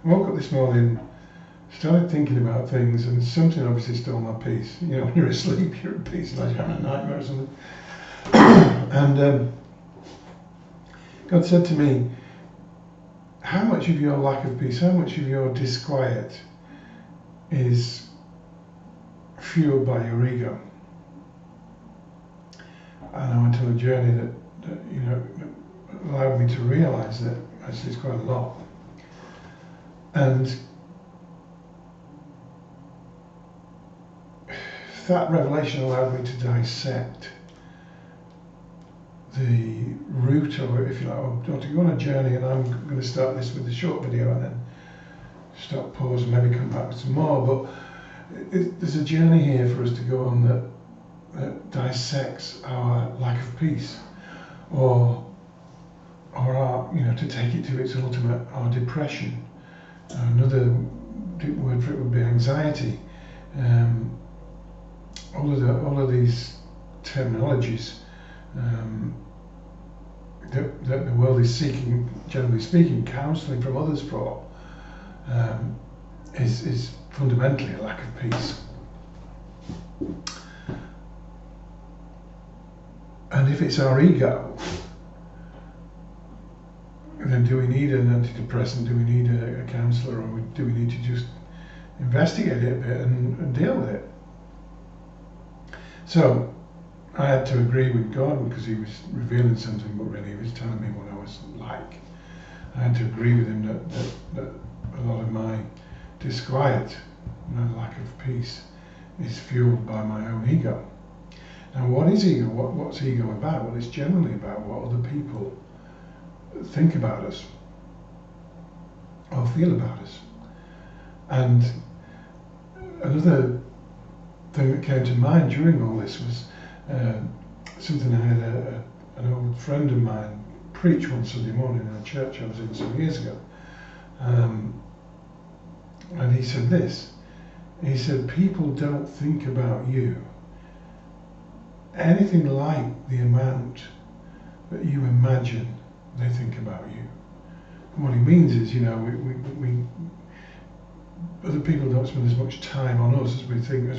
woke up this morning, started thinking about things, and something obviously stole my peace. You know, when you're asleep, you're at peace, like you're having a nightmare or something. And God said to me, how much of your lack of peace, how much of your disquiet is fueled by your ego? And I went on a journey that allowed me to realise that actually it's quite a lot. And that revelation allowed me to dissect the root, or if you like, or to go on a journey. And I'm going to start this with a short video and then stop, pause, and maybe come back with some more. But there's a journey here for us to go on that dissects our lack of peace, or our, to take it to its ultimate, our depression. Another word for it would be anxiety. All of these terminologies that the world is seeking, generally speaking, counselling from others for, is fundamentally a lack of peace. And if it's our ego, then do we need an antidepressant? Do we need a counsellor, or do we need to just investigate it a bit and deal with it? So I had to agree with God, because he was revealing something, but really he was telling me what I was like. I had to agree with him that a lot of my disquiet, my lack of peace, is fueled by my own ego. Now, what is ego? What's ego about? Well, it's generally about what other people think about us or feel about us. And another thing that came to mind during all this was something I had an old friend of mine preach one Sunday morning in a church I was in some years ago. And he said this. He said, people don't think about you anything like the amount that you imagine they think about you. And what he means is, we other people don't spend as much time on us as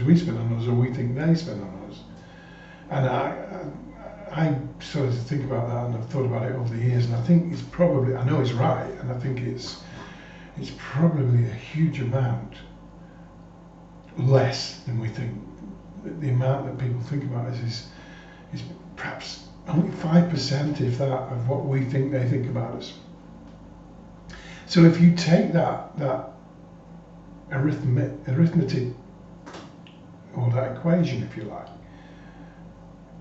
we spend on us, or we think they spend on us. And I started to think about that, and I've thought about it over the years, and I think it's probably, I know it's right, and I think it's probably a huge amount less than we think. The amount that people think about us is perhaps only 5%, if that, of what we think they think about us. So if you take that arithmetic, or that equation, if you like,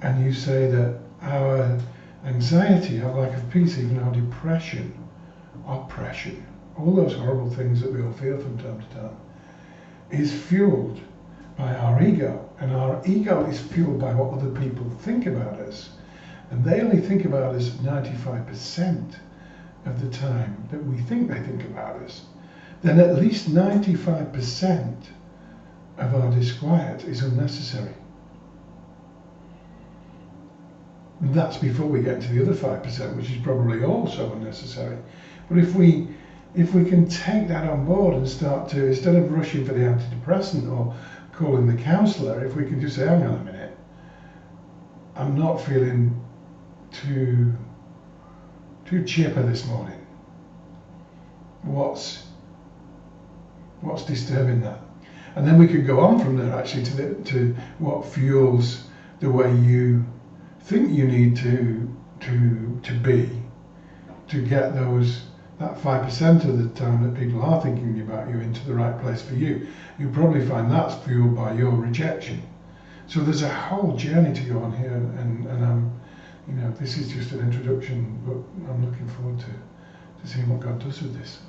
and you say that our anxiety, our lack of peace, even our depression, oppression, all those horrible things that we all feel from time to time, is fueled by our ego, and our ego is fueled by what other people think about us, and they only think about us 95% of the time that we think they think about us, then at least 95% of our disquiet is unnecessary. And that's before we get to the other 5%, which is probably also unnecessary. But if we can take that on board and start to, instead of rushing for the antidepressant or calling the counsellor, if we can just say, hang on a minute, I'm not feeling too chipper this morning. What's disturbing that? And then we could go on from there, actually, to what fuels the way you think you need to be to get that 5% of the time that people are thinking about you into the right place for you. You'll probably find that's fueled by your rejection. So there's a whole journey to go on here, and I'm, this is just an introduction, but I'm looking forward to seeing what God does with this.